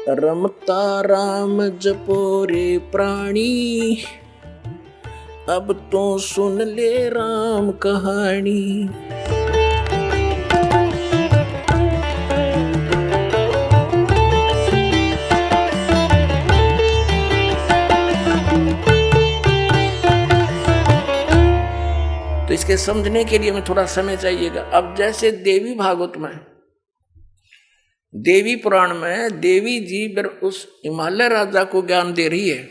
रमता राम जपो रे प्राणी, अब तो सुन ले राम कहानी। तो इसके समझने के लिए हमें थोड़ा समय चाहिएगा। अब जैसे देवी भागवत में, देवी पुराण में देवी जी उस हिमालय राजा को ज्ञान दे रही है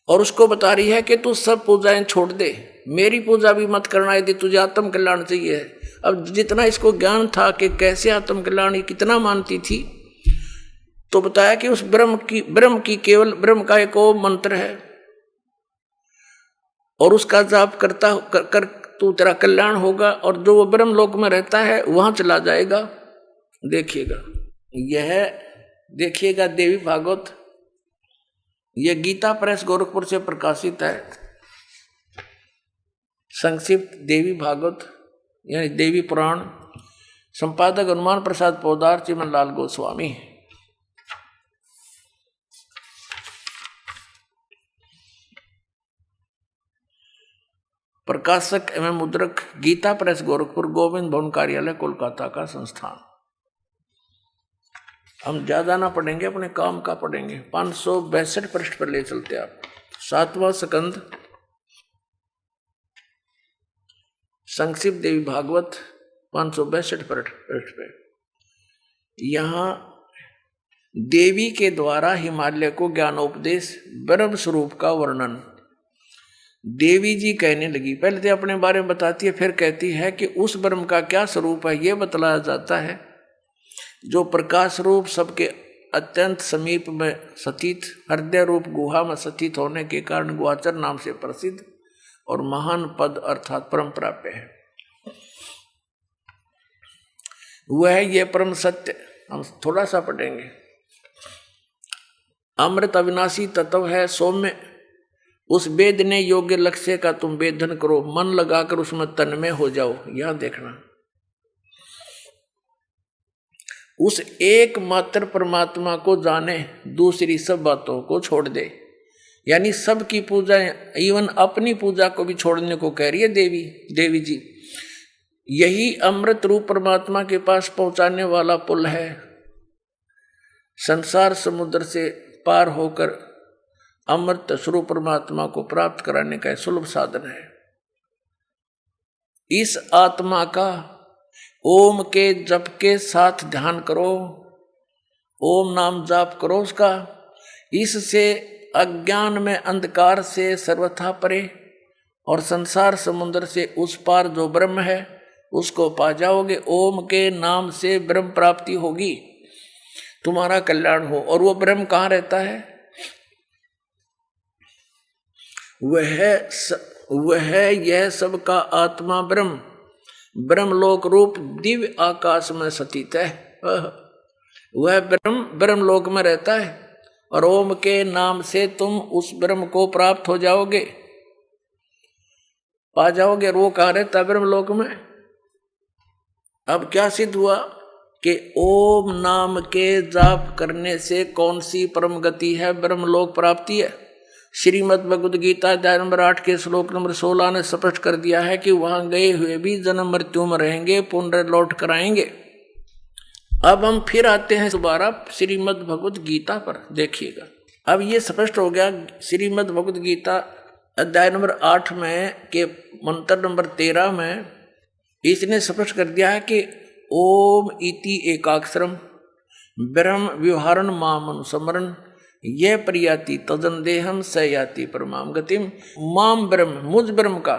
और उसको बता रही है कि तू सब पूजाएं छोड़ दे, मेरी पूजा भी मत करना यदि तुझे आत्म कल्याण चाहिए। अब जितना इसको ज्ञान था कि कैसे आत्म कल्याण कितना मानती थी, तो बताया कि उस ब्रह्म की केवल ब्रह्म का एक मंत्र है और उसका जाप करता कर तू तेरा कल्याण होगा और जो वो ब्रह्म लोक में रहता है वहां चला जाएगा। देखिएगा, यह देखिएगा देवी भागवत, यह गीता प्रेस गोरखपुर से प्रकाशित है। संक्षिप्त देवी भागवत यानी देवी पुराण, संपादक हनुमान प्रसाद पोदार, चिमन लाल गोस्वामी। प्रकाशक एवं मुद्रक गीता प्रेस गोरखपुर, गोविंद भवन कार्यालय कोलकाता का संस्थान। हम ज्यादा ना पढ़ेंगे, अपने काम का पढ़ेंगे। 562 पृष्ठ पर ले चलते आप। 7वां स्कंद, संक्षिप्त देवी भागवत, 562 पृष्ठ पे। यहां देवी के द्वारा हिमालय को ज्ञानोपदेश, ब्रह्म स्वरूप का वर्णन देवी जी कहने लगी। पहले तो अपने बारे में बताती है, फिर कहती है कि उस ब्रह्म का क्या स्वरूप है यह बतलाया जाता है, जो प्रकाश रूप सबके अत्यंत समीप में स्थित, हृदय रूप गुहा में स्थित होने के कारण गुहाचर नाम से प्रसिद्ध और महान पद अर्थात परम प्राप्य है। वह ये परम सत्य, हम थोड़ा सा पढ़ेंगे। अमृत अविनाशी तत्व है, सौम्य उस वेदने योग्य लक्ष्य का तुम वेदन करो, मन लगाकर उसमें तन्मय हो जाओ। यहां देखना, उस एकमात्र परमात्मा को जाने, दूसरी सब बातों को छोड़ दे। यानी सबकी पूजा, इवन अपनी पूजा को भी छोड़ने को कह रही है देवी जी। यही अमृत रूप परमात्मा के पास पहुंचाने वाला पुल है। संसार समुद्र से पार होकर अमृत स्वरूप परमात्मा को प्राप्त कराने का सुलभ साधन है। इस आत्मा का ओम के जप के साथ ध्यान करो, ओम नाम जाप करो उसका। इससे अज्ञान में अंधकार से सर्वथा परे और संसार समुद्र से उस पार जो ब्रह्म है उसको पा जाओगे। ओम के नाम से ब्रह्म प्राप्ति होगी, तुम्हारा कल्याण हो। और वो ब्रह्म कहाँ रहता है? वह यह सबका आत्मा ब्रह्म, ब्रह्मलोक रूप दिव्य आकाश में स्थित है। वह ब्रह्म लोक में रहता है और ओम के नाम से तुम उस ब्रह्म को प्राप्त हो जाओगे, पा जाओगे। और वो कहाँ रहता है? ब्रह्मलोक में। अब क्या सिद्ध हुआ कि ओम नाम के जाप करने से कौन सी परम गति है? ब्रह्मलोक प्राप्ति है। श्रीमद् भगवद गीता अध्याय नंबर 8 के श्लोक नंबर 16 ने स्पष्ट कर दिया है कि वहां गए हुए भी जन्म मृत्यु में रहेंगे, पुनः लौट कर आएंगे। अब हम फिर आते हैं दोबारा श्रीमद् भगवद गीता पर। देखिएगा, अब ये स्पष्ट हो गया। श्रीमद् भगवद गीता अध्याय नंबर 8 में के मंत्र नंबर 13 में इसने स्पष्ट कर दिया है कि ओम इति एकाक्षरम ब्रह्म व्यवहारण माम अनुस्मरण यह प्रयाति तदन देहम स याति परमाम गतिम। माम ब्रह्म, मुझ ब्रह्म का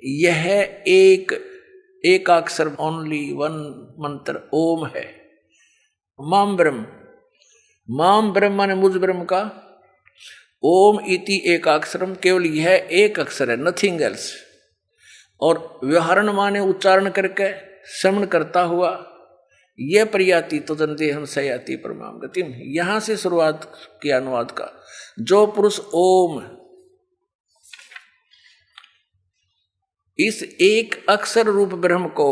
यह एक अक्षर, ओनली वन मंत्र ओम है। माम ब्रह्म माने मुझ ब्रह्म का। ओम इति एक अक्षरम, केवल यह एक अक्षर है, नथिंग एल्स। और व्यवहारण माने उच्चारण करके, श्रवण करता हुआ। यह प्रयाति तदन देहम स याति परमाम गतिम। यहां से शुरुआत किया अनुवाद का। जो पुरुष ओम, इस एक अक्षर रूप ब्रह्म को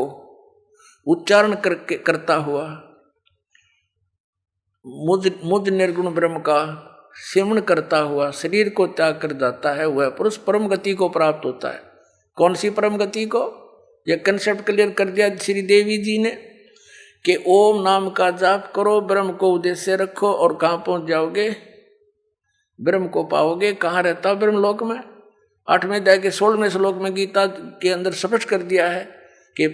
उच्चारण करता हुआ मुझ निर्गुण ब्रह्म का सेवन करता हुआ शरीर को त्याग कर जाता है, वह पुरुष परम गति को प्राप्त होता है। कौन सी परम गति को? यह कंसेप्ट क्लियर कर दिया श्री देवी जी ने कि ओम नाम का जाप करो, ब्रह्म को उद्देश्य रखो और कहाँ पहुंच जाओगे? ब्रह्म को पाओगे। कहाँ रहता ब्रह्म लोक में? 8वें अध्याय के 16वें श्लोक में गीता के अंदर स्पष्ट कर दिया है कि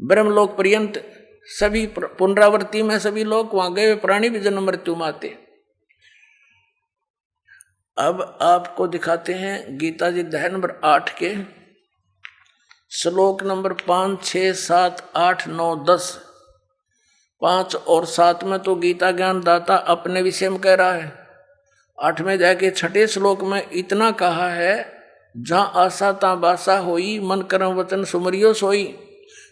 ब्रह्मलोक पर्यंत सभी पुनरावृत्ति में सभी लोग वहां गए प्राणी भी जन्म मृत्यु में आते। अब आपको दिखाते हैं गीता जी अध्याय नंबर 8 के श्लोक नंबर 5, 6, 7, 8, 9, 10। 5 और 7 में तो गीता ज्ञान दाता अपने विषय में कह रहा है। 8वें अध्याय के 6ठे श्लोक में इतना कहा है, जहाँ आशा ता बासा होई, मन कर्म वचन सुमरियो सोई।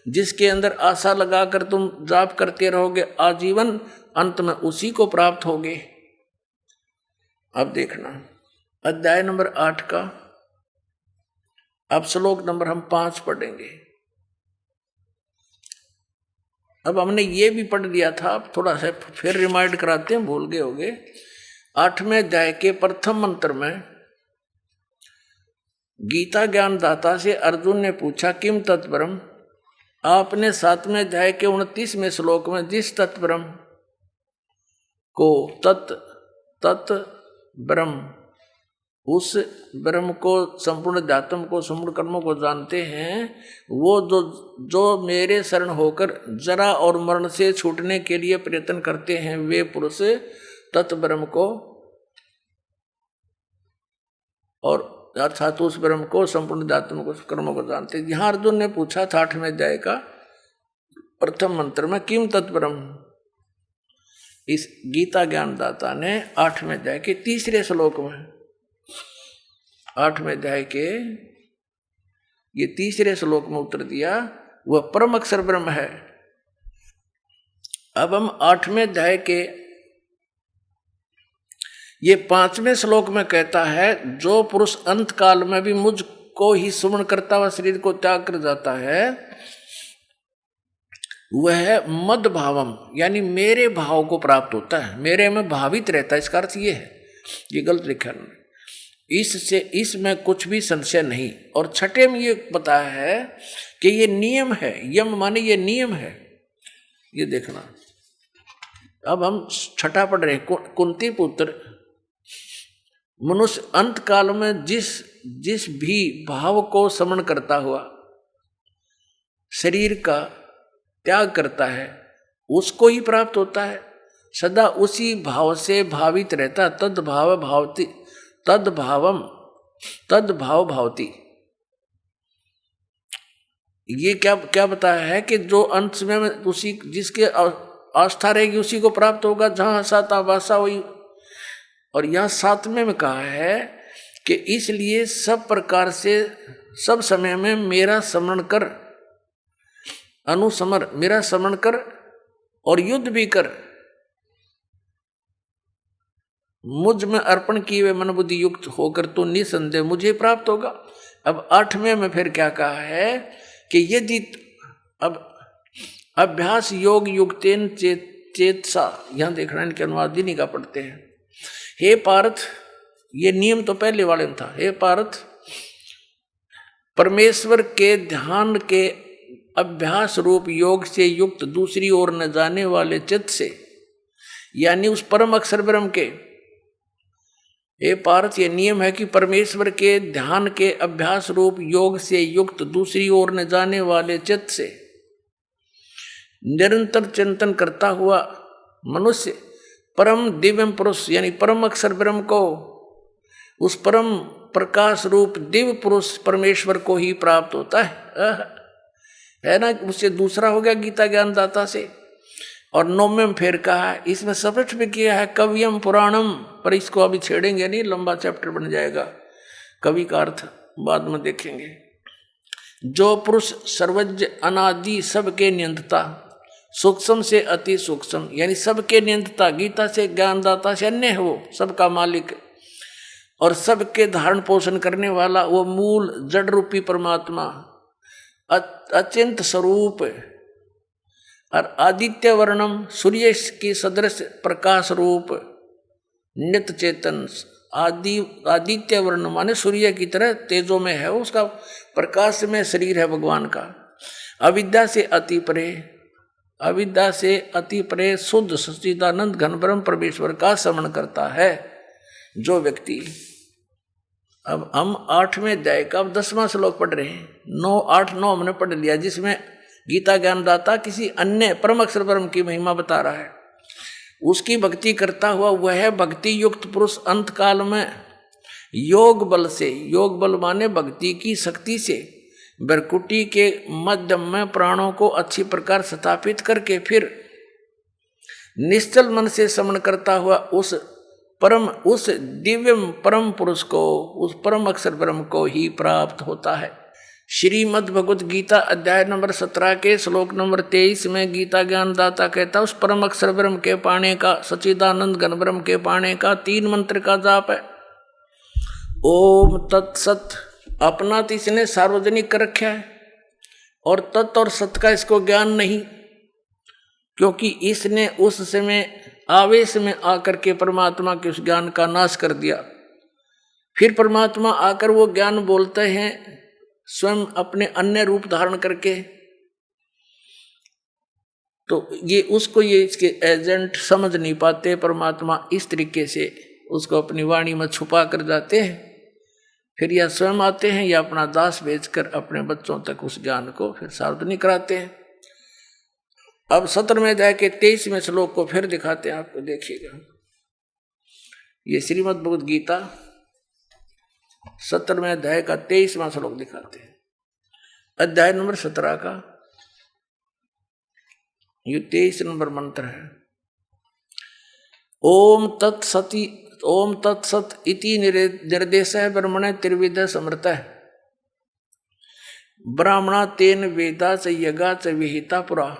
जिसके अंदर आशा लगाकर तुम जाप करते रहोगे आजीवन, अंत में उसी को प्राप्त होगे। अब देखना अध्याय नंबर 8 का अब श्लोक नंबर हम 5 पढ़ेंगे। अब हमने ये भी पढ़ दिया था, अब थोड़ा सा फिर रिमाइंड कराते हैं, भूल गए होंगे। 8वें अध्याय के प्रथम मंत्र में गीता ज्ञान दाता से अर्जुन ने पूछा किम तत्परम। आपने 7वें अध्याय के 29वें श्लोक में जिस तत्परम को तत् ब्रह्म, उस ब्रह्म को, संपूर्ण अध्यात्म को, संपूर्ण कर्मों को जानते हैं, वो जो मेरे शरण होकर जरा और मरण से छूटने के लिए प्रयत्न करते हैं, वे पुरुष तत्ब्रह्म को और अर्थात उस ब्रह्म को, संपूर्ण अध्यात्म को, कर्मों को जानते हैं। यहाँ अर्जुन ने पूछा था 8वें अध्याय का प्रथम मंत्र में किम तत्ब्रह्म। इस गीता ज्ञानदाता ने 8वें अध्याय के 3रे श्लोक में, 8वें अध्याय के ये 3रे श्लोक में उत्तर दिया, वह परम अक्षर ब्रह्म है। अब हम 8वें अध्याय के ये 5वें श्लोक में कहता है, जो पुरुष अंत काल में भी मुझको ही सुमरण करता हुआ शरीर को त्याग कर जाता है, वह मद भावम यानी मेरे भाव को प्राप्त होता है, मेरे में भावित रहता है। इसका अर्थ ये है, ये गलत लिखा है, इससे इसमें कुछ भी संशय नहीं। और 6ठे में ये बताया है कि ये नियम है, यम माने ये नियम है। ये देखना, अब हम 6ठा पढ़ रहे हैं। कुंती पुत्र मनुष्य अंत काल में जिस भी भाव को समरण करता हुआ शरीर का त्याग करता है, उसको ही प्राप्त होता है। सदा उसी भाव से भावित रहता, तद भाव भावती, तद भावम तद भाव भावती। ये क्या बताया है कि जो अंत में उसी जिसके आस्था रहेगी उसी को प्राप्त होगा, जहां साता वासा हुई। और यहाँ 7वें में कहा है कि इसलिए सब प्रकार से सब समय में मेरा स्मरण कर, अनुस्मर मेरा स्मरण कर और युद्ध भी कर, मुझ में अर्पण किए हुए मन बुद्धि युक्त होकर तो निसंदेह मुझे प्राप्त होगा। अब 8वें में फिर क्या कहा है कि यदि अब अभ्यास योग युक्तेन चेतसा, यहां देखना इनके अनुवाद नहीं का पढ़ते हैं। हे पार्थ, ये नियम तो पहले वाले में था। हे पार्थ, परमेश्वर के ध्यान के अभ्यास रूप योग से युक्त दूसरी ओर न जाने वाले चित्त से, यानी उस परम अक्षर ब्रह्म के, हे पार्थ ये नियम है कि परमेश्वर के ध्यान के अभ्यास रूप योग से युक्त दूसरी ओर न जाने वाले चित्त से निरंतर चिंतन करता हुआ मनुष्य परम दिव्य पुरुष यानी परम अक्षर ब्रह्म को, उस परम प्रकाश रूप दिव्य पुरुष परमेश्वर को ही प्राप्त होता है ना। उससे दूसरा हो गया गीता ज्ञानदाता से। और 9वें में फिर कहा, इसमें स्पष्ट भी किया है कवियम पुराणम, पर इसको अभी छेड़ेंगे नहीं, लंबा चैप्टर बन जाएगा। कवि का अर्थ बाद में देखेंगे। जो पुरुष सर्वज्ञ अनादि सबके नियंत्ता, सूक्ष्म से अति सूक्ष्म यानी सबके नियंत्ता, गीता से ज्ञानदाता से अन्य है, वो सबका मालिक और सबके धारण पोषण करने वाला, वो मूल जड़ रूपी परमात्मा अचिंत स्वरूप और आदित्य वर्णम सूर्य की सदृश प्रकाश रूप नित्य चेतन, आदित्य वर्ण माने सूर्य की तरह तेजो में है, उसका प्रकाश में शरीर है भगवान का। अविद्या से अति परे, अविद्या से अति परे शुद्ध सच्चिदानंद घन ब्रह्म परमेश्वर का स्मरण करता है जो व्यक्ति। अब हम 8वें अध्याय का 10वां श्लोक पढ़ रहे हैं। 9, 8, 9 हमने पढ़ लिया, जिसमें गीता ज्ञानदाता किसी अन्य परम अक्षर ब्रह्म की महिमा बता रहा है। उसकी भक्ति करता हुआ वह भक्ति युक्त पुरुष अंत काल में योग बल से, योग बल माने भक्ति की शक्ति से, बरकुटी के मध्यम में प्राणों को अच्छी प्रकार स्थापित करके फिर निश्चल मन से स्मरण करता हुआ उस दिव्य परम पुरुष को, उस परम अक्षर ब्रह्म को ही प्राप्त होता है। श्रीमद् भगवद गीता अध्याय नंबर 17 के श्लोक नंबर 23 में गीता ज्ञानदाता कहता है उस परम अक्षर ब्रह्म के पाने का, सच्चिदानंद घन ब्रह्म के पाने का 3 मंत्र का जाप है। ओम तत्सत, अपना तो इसने सार्वजनिक कर रखा है, और तत् और सत का इसको ज्ञान नहीं, क्योंकि इसने उस समय आवेश में आकर के परमात्मा के उस ज्ञान का नाश कर दिया। फिर परमात्मा आकर वो ज्ञान बोलते हैं स्वयं अपने अन्य रूप धारण करके, तो ये उसको ये इसके एजेंट समझ नहीं पाते। परमात्मा इस तरीके से उसको अपनी वाणी में छुपा कर जाते हैं, फिर या स्वयं आते हैं या अपना दास भेजकर अपने बच्चों तक उस ज्ञान को फिर सार्वजनिक कराते हैं। अब 17वें अध्याय के 23वें श्लोक को फिर दिखाते हैं आपको, देखिएगा। ये श्रीमद् भगवद गीता 17वें अध्याय का 23वां श्लोक दिखाते हैं, अध्याय नंबर 17 का ये 23 नंबर मंत्र है। ओम तत्सति, ओम तत्सत इति निर्देशः ब्रह्मणे त्रिविध समृतः ब्राह्मणा तेन वेदा च यज्ञा च विहिता पुरा।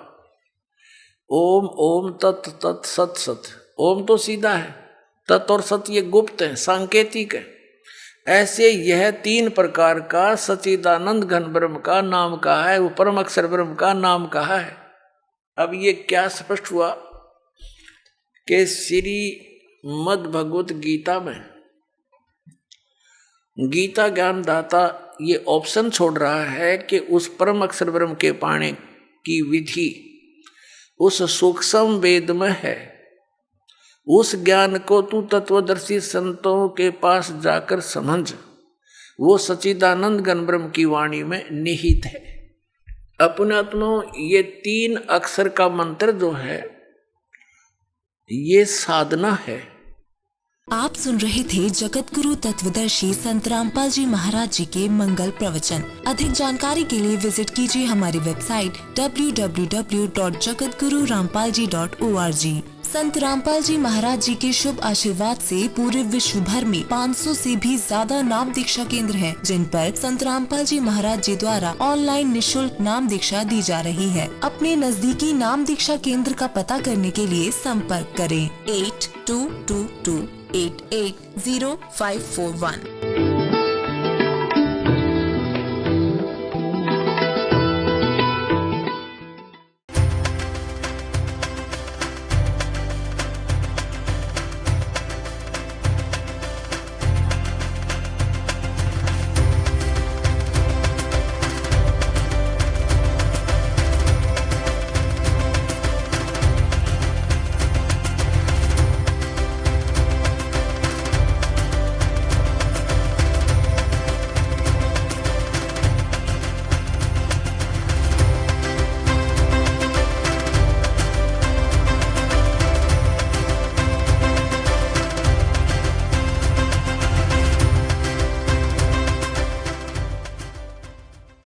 ओम ओम तत् तत् सत सत। ओम तो सीधा है, तत् और सत ये गुप्त है, सांकेतिक है। ऐसे यह 3 प्रकार का सच्चिदानंद घन ब्रह्म का नाम कहा है, वो परम अक्षर ब्रह्म का नाम कहा है। अब ये क्या स्पष्ट हुआ कि श्रीमद् भगवत गीता में गीता ज्ञानदाता ये ऑप्शन छोड़ रहा है कि उस परम अक्षर ब्रह्म के पाने की विधि उस सूक्ष्म वेद में है। उस ज्ञान को तू तत्वदर्शी संतों के पास जाकर समझ, वो सच्चिदानंद घन ब्रह्म की वाणी में निहित है। अपने आत्मा ये 3 अक्षर का मंत्र जो है ये साधना है। आप सुन रहे थे जगत गुरु तत्वदर्शी संत रामपाल जी महाराज जी के मंगल प्रवचन। अधिक जानकारी के लिए विजिट कीजिए हमारी वेबसाइट www.jagatgururampalji.org। संत रामपाल जी महाराज जी के शुभ आशीर्वाद से पूरे विश्व भर में 500 से भी ज्यादा नाम दीक्षा केंद्र हैं, जिन पर संत रामपाल जी महाराज जी द्वारा ऑनलाइन निशुल्क नाम दीक्षा दी जा रही है। अपने नजदीकी नाम दीक्षा केंद्र का पता करने के लिए संपर्क करें 8222880541।